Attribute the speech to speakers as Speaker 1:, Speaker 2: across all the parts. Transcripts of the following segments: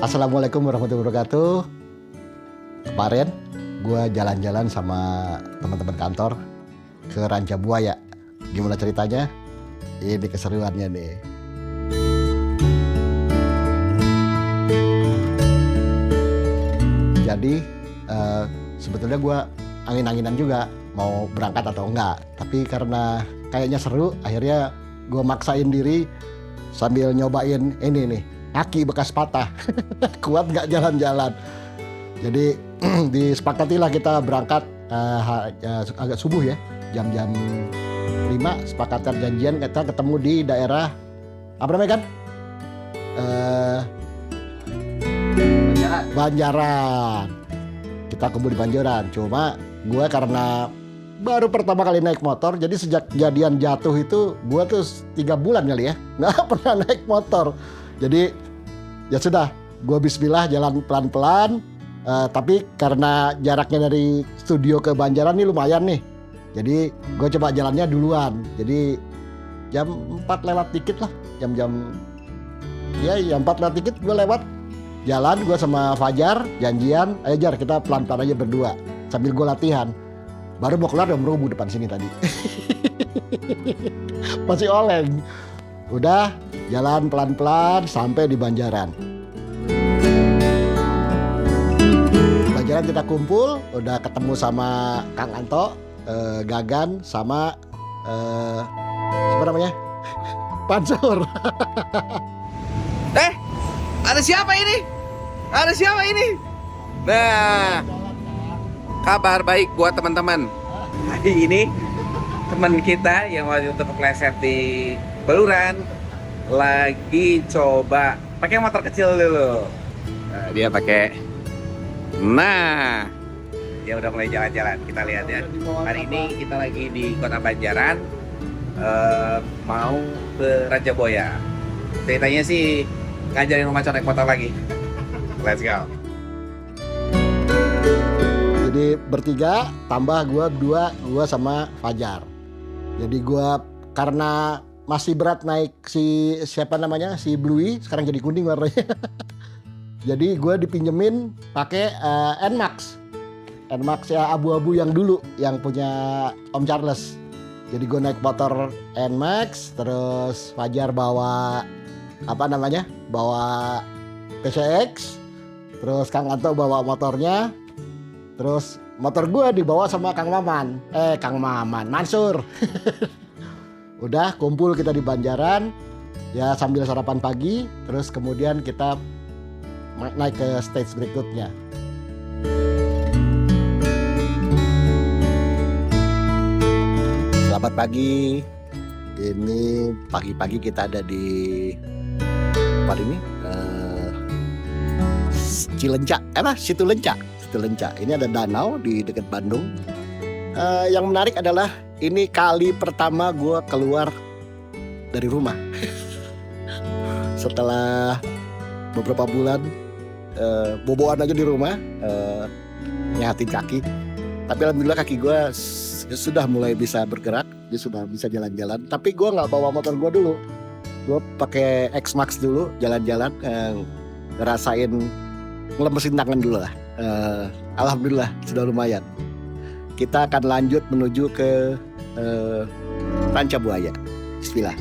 Speaker 1: Assalamualaikum warahmatullahi wabarakatuh. Kemarin gue jalan-jalan sama teman-teman kantor ke Ranca Buaya. Gimana ceritanya? Ini keseruannya nih. Jadi sebetulnya gue angin-anginan juga mau berangkat atau enggak. Tapi karena kayaknya seru, akhirnya gue maksain diri sambil nyobain ini nih, kaki bekas patah. Kuat nggak jalan-jalan. Jadi disepakatilah kita berangkat agak subuh ya, jam-jam 5 sepakatan janjian kita ketemu di daerah apa namanya kan? Banjaran. Kita kumpul di Banjaran. Cuma gue karena baru pertama kali naik motor, jadi sejak kejadian jatuh itu gue tuh 3 bulan kali ya nggak pernah naik motor. Jadi ya sudah, gue bismillah jalan pelan-pelan. Tapi karena jaraknya dari studio ke Banjaran nih lumayan nih, jadi gue coba jalannya duluan. Jadi jam 4 lewat dikit lah, jam-jam ya 4 lewat dikit gue lewat jalan. Gue sama Fajar janjian, ayo Jar kita pelan-pelan aja berdua sambil gue latihan. Baru mau keluar udah merubuh depan sini tadi. Masih oleng. Udah jalan pelan-pelan sampai di Banjaran. Banjaran kita kumpul, udah ketemu sama Kang Anto, Gagan, sama siapa namanya? Pansur.
Speaker 2: Ada siapa ini? Ada siapa ini? Nah, kabar baik buat teman-teman. Hari ini teman kita yang waktu itu kepleset di Baluran lagi coba pakai motor kecil dulu. Nah, dia pakai. Nah, dia udah mulai jalan-jalan. Kita lihat ya. Hari ini kita lagi di Kota Banjaran, mau ke Ranca Buaya. Ceritanya sih ngajarin Om Macan naik motor lagi. Let's go.
Speaker 1: Jadi bertiga tambah gue berdua, gue sama Fajar. Jadi gue karena masih berat naik si siapa namanya, si Bluey, sekarang jadi kuning warnanya. Jadi gue dipinjemin pakai Nmax ya, abu-abu yang dulu yang punya Om Charles. Jadi gue naik motor Nmax, terus Fajar bawa apa namanya, bawa PCX, terus Kang Anto bawa motornya. Terus motor gue dibawa sama Kang Maman, Mansur. Udah kumpul kita di Banjaran, ya sambil sarapan pagi. Terus kemudian kita naik ke stage berikutnya. Selamat pagi. Ini pagi-pagi kita ada di tempat ini, Situ Lenca. Ini ada danau di dekat Bandung. Yang menarik adalah ini kali pertama gue keluar dari rumah. Setelah beberapa bulan boboan aja di rumah, nyatin kaki. Tapi alhamdulillah kaki gue sudah mulai bisa bergerak, dia sudah bisa jalan-jalan. Tapi gue nggak bawa motor gue dulu. Gue pakai X-Max dulu, jalan-jalan, ngerasain ngelemesin tangan dulu lah. Alhamdulillah sudah lumayan. Kita akan lanjut menuju ke Ranca Buaya. Bismillah.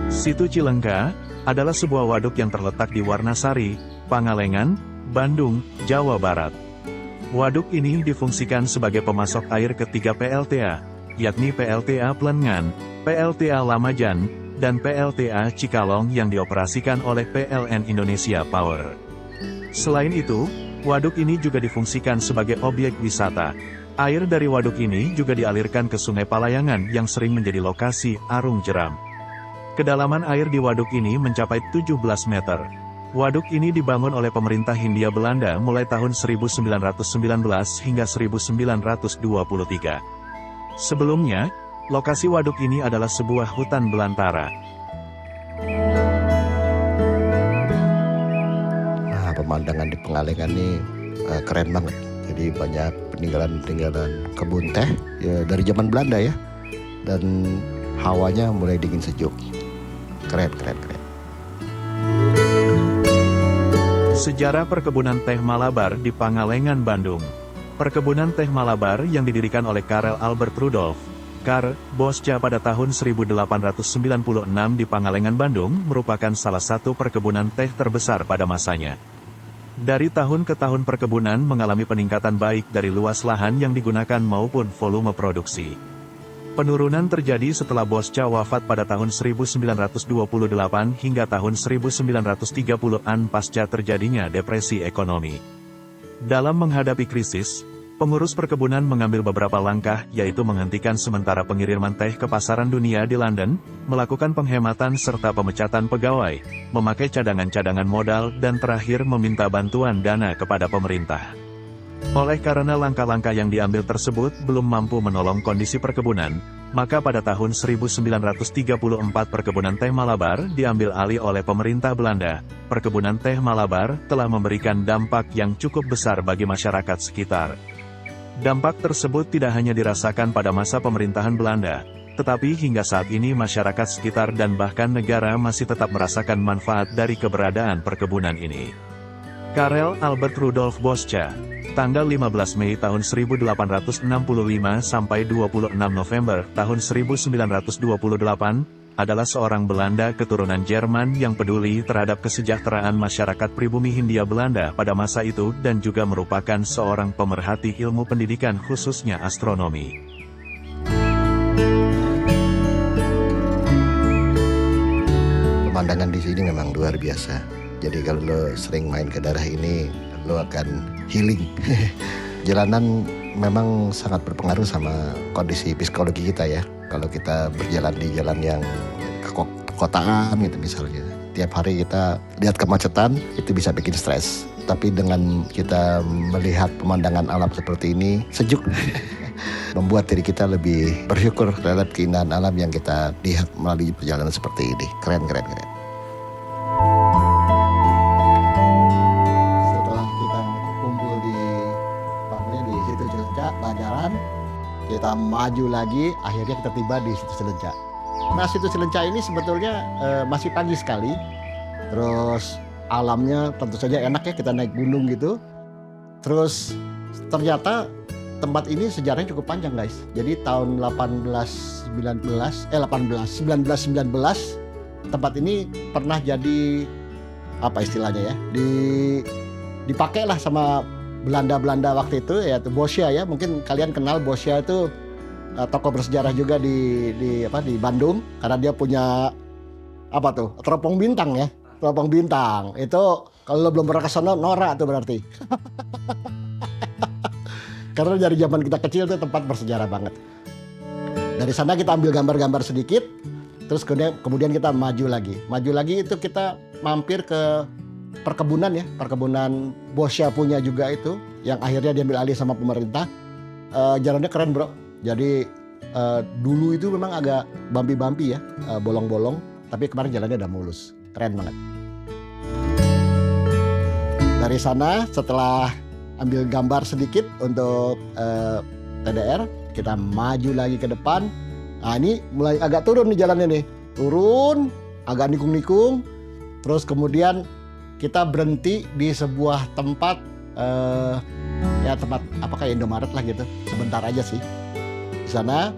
Speaker 3: Situ Cilengka adalah sebuah waduk yang terletak di Warnasari, Pangalengan, Bandung, Jawa Barat. Waduk ini difungsikan sebagai pemasok air ke 3 PLTA, yakni PLTA Plengan, PLTA Lamajan, dan PLTA Cikalong yang dioperasikan oleh PLN Indonesia Power. Selain itu, waduk ini juga difungsikan sebagai objek wisata. Air dari waduk ini juga dialirkan ke Sungai Palayangan yang sering menjadi lokasi arung jeram. Kedalaman air di waduk ini mencapai 17 meter. Waduk ini dibangun oleh pemerintah Hindia Belanda mulai tahun 1919 hingga 1923. Sebelumnya, lokasi waduk ini adalah sebuah hutan belantara.
Speaker 1: Pemandangan di Pangalengan ini keren banget. Jadi banyak peninggalan kebun teh ya, dari zaman Belanda ya. Dan hawanya mulai dingin sejuk. Keren.
Speaker 3: Sejarah perkebunan teh Malabar di Pangalengan, Bandung. Perkebunan teh Malabar yang didirikan oleh Karel Albert Rudolf, Kar Bosca pada tahun 1896 di Pangalengan, Bandung, merupakan salah satu perkebunan teh terbesar pada masanya. Dari tahun ke tahun perkebunan mengalami peningkatan baik dari luas lahan yang digunakan maupun volume produksi. Penurunan terjadi setelah Bosca wafat pada tahun 1928 hingga tahun 1930-an pasca terjadinya depresi ekonomi. Dalam menghadapi krisis, pengurus perkebunan mengambil beberapa langkah, yaitu menghentikan sementara pengiriman teh ke pasaran dunia di London, melakukan penghematan serta pemecatan pegawai, memakai cadangan-cadangan modal, dan terakhir meminta bantuan dana kepada pemerintah. Oleh karena langkah-langkah yang diambil tersebut belum mampu menolong kondisi perkebunan, maka pada tahun 1934 perkebunan teh Malabar diambil alih oleh pemerintah Belanda. Perkebunan teh Malabar telah memberikan dampak yang cukup besar bagi masyarakat sekitar. Dampak tersebut tidak hanya dirasakan pada masa pemerintahan Belanda, tetapi hingga saat ini masyarakat sekitar dan bahkan negara masih tetap merasakan manfaat dari keberadaan perkebunan ini. Karel Albert Rudolf Bosca, tanggal 15 Mei tahun 1865 sampai 26 November tahun 1928, adalah seorang Belanda keturunan Jerman yang peduli terhadap kesejahteraan masyarakat pribumi Hindia Belanda pada masa itu dan juga merupakan seorang pemerhati ilmu pendidikan khususnya astronomi.
Speaker 1: Pemandangan di sini memang luar biasa. Jadi kalau lo sering main ke daerah ini, lo akan healing. Jalanan memang sangat berpengaruh sama kondisi psikologi kita ya. Kalau kita berjalan di jalan yang kekotaan gitu misalnya, tiap hari kita lihat kemacetan, itu bisa bikin stres. Tapi dengan kita melihat pemandangan alam seperti ini, sejuk. Membuat diri kita lebih bersyukur terhadap keindahan alam yang kita lihat melalui perjalanan seperti ini. Keren. Kita maju lagi, akhirnya kita tiba di Situ Cilencah. Nah, Situ Cilencah ini sebetulnya masih pagi sekali. Terus alamnya tentu saja enak ya, kita naik gunung gitu. Terus ternyata tempat ini sejarahnya cukup panjang guys. Jadi tahun 1919 tempat ini pernah jadi apa istilahnya ya? Dipakailah sama Belanda waktu itu, yaitu Bosca ya. Mungkin kalian kenal Bosca itu tokoh bersejarah juga di Bandung, karena dia punya apa tuh, teropong bintang ya. Teropong bintang itu kalau lo belum pernah ke sana norak tuh berarti. Karena dari zaman kita kecil tuh tempat bersejarah banget. Dari sana kita ambil gambar-gambar sedikit, terus kemudian kita maju lagi itu kita mampir ke perkebunan ya, perkebunan Bosca punya juga itu, yang akhirnya diambil alih sama pemerintah. Jalannya keren bro. Jadi dulu itu memang agak bumpy ya, bolong-bolong, tapi kemarin jalannya udah mulus, keren banget. Dari sana setelah ambil gambar sedikit untuk TDR, kita maju lagi ke depan. Nah ini mulai agak turun nih jalannya nih, turun agak nikung-nikung, terus kemudian kita berhenti di sebuah tempat, ya tempat apa kayak Indomaret lah gitu, sebentar aja sih. Di sana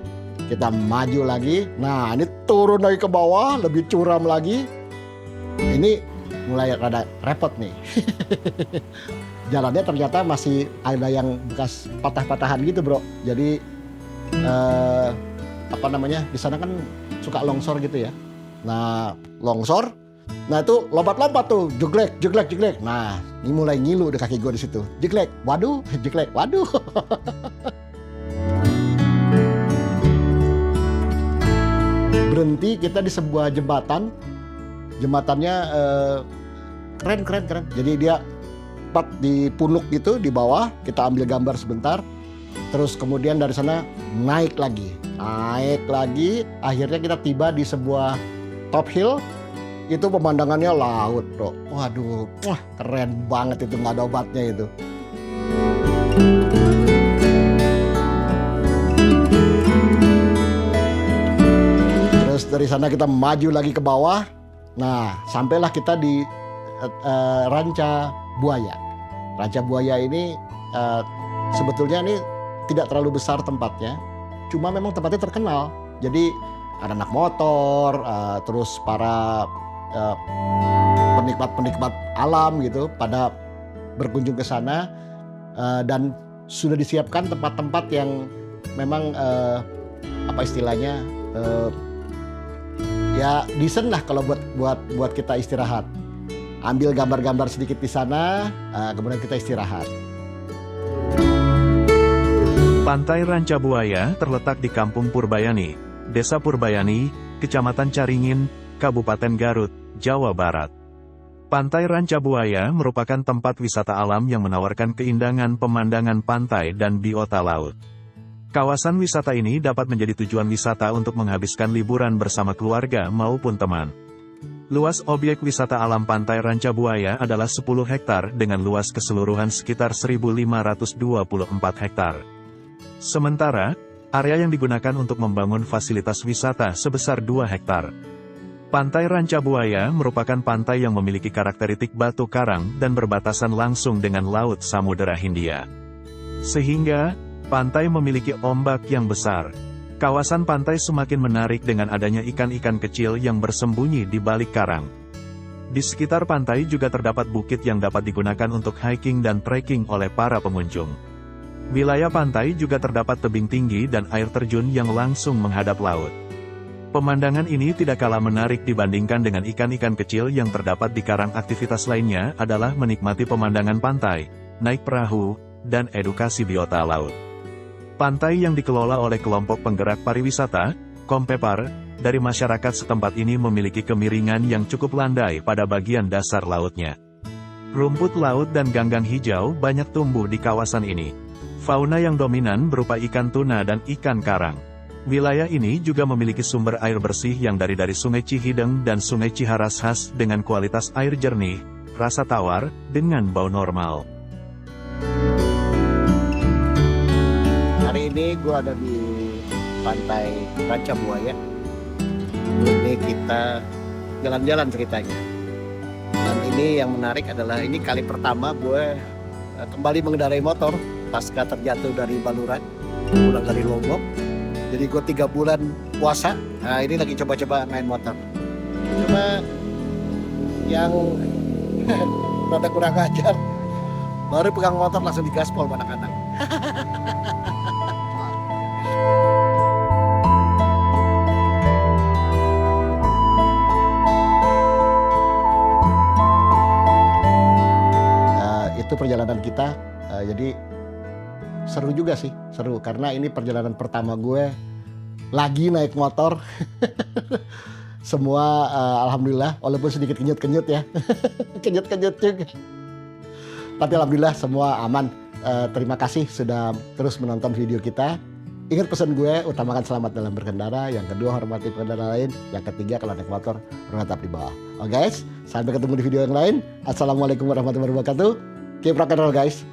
Speaker 1: kita maju lagi. Nah ini turun lagi ke bawah, lebih curam lagi. Ini mulai rada repot nih. Jalannya ternyata masih ada yang bekas patah-patahan gitu bro. Jadi di sana kan suka longsor gitu ya. Nah longsor. Nah itu lompat-lompat tuh, jeglek. Nah ini mulai ngilu di kaki gue di situ. Jeglek, waduh. Berhenti kita di sebuah jembatan. Jembatannya keren. Jadi dia tepat di punuk gitu di bawah. Kita ambil gambar sebentar. Terus kemudian dari sana naik lagi. Akhirnya kita tiba di sebuah top hill. Itu pemandangannya laut bro. Waduh, keren banget itu, nggak ada obatnya itu. Terus dari sana kita maju lagi ke bawah. Nah, sampailah kita di Ranca Buaya. Ranca Buaya ini sebetulnya ini tidak terlalu besar tempatnya, cuma memang tempatnya terkenal. Jadi anak-anak motor, terus para penikmat-penikmat alam gitu pada berkunjung ke sana, dan sudah disiapkan tempat-tempat yang memang apa istilahnya ya decent lah kalau buat kita istirahat. Ambil gambar-gambar sedikit di sana, kemudian kita istirahat.
Speaker 3: Pantai Ranca Buaya terletak di Kampung Purbayani, Desa Purbayani, Kecamatan Caringin, Kabupaten Garut, Jawa Barat. Pantai Ranca Buaya merupakan tempat wisata alam yang menawarkan keindahan pemandangan pantai dan biota laut. Kawasan wisata ini dapat menjadi tujuan wisata untuk menghabiskan liburan bersama keluarga maupun teman. Luas objek wisata alam Pantai Ranca Buaya adalah 10 hektar dengan luas keseluruhan sekitar 1.524 hektar. Sementara, area yang digunakan untuk membangun fasilitas wisata sebesar 2 hektar. Pantai Ranca Buaya merupakan pantai yang memiliki karakteristik batu karang dan berbatasan langsung dengan Laut Samudera Hindia. Sehingga, pantai memiliki ombak yang besar. Kawasan pantai semakin menarik dengan adanya ikan-ikan kecil yang bersembunyi di balik karang. Di sekitar pantai juga terdapat bukit yang dapat digunakan untuk hiking dan trekking oleh para pengunjung. Wilayah pantai juga terdapat tebing tinggi dan air terjun yang langsung menghadap laut. Pemandangan ini tidak kalah menarik dibandingkan dengan ikan-ikan kecil yang terdapat di karang. Aktivitas lainnya adalah menikmati pemandangan pantai, naik perahu, dan edukasi biota laut. Pantai yang dikelola oleh kelompok penggerak pariwisata, Kompepar, dari masyarakat setempat ini memiliki kemiringan yang cukup landai pada bagian dasar lautnya. Rumput laut dan ganggang hijau banyak tumbuh di kawasan ini. Fauna yang dominan berupa ikan tuna dan ikan karang. Wilayah ini juga memiliki sumber air bersih yang dari Sungai Cihideng dan Sungai Ciharas khas dengan kualitas air jernih, rasa tawar, dengan bau normal.
Speaker 1: Hari ini gue ada di Pantai Ranca Buaya. Ini kita jalan-jalan ceritanya. Dan ini yang menarik adalah ini kali pertama gue kembali mengendarai motor pasca terjatuh dari Baluran, pulang dari Lombok. Jadi gue 3 bulan puasa. Nah ini lagi coba-coba main motor. Cuma yang rada kurang ajar, baru pegang motor langsung digaspol anak-anak. Itu perjalanan kita, jadi seru juga sih, seru karena ini perjalanan pertama gue lagi naik motor. Semua alhamdulillah, walaupun sedikit kenyut-kenyut ya, kenyut-kenyut juga. Tapi alhamdulillah semua aman. Terima kasih sudah terus menonton video kita. Ingat pesan gue, utamakan selamat dalam berkendara. Yang kedua, hormati pengendara lain. Yang ketiga, kalau naik motor, tetap di bawah. Oke guys, sampai ketemu di video yang lain. Assalamualaikum warahmatullahi wabarakatuh. Keep rock and roll guys.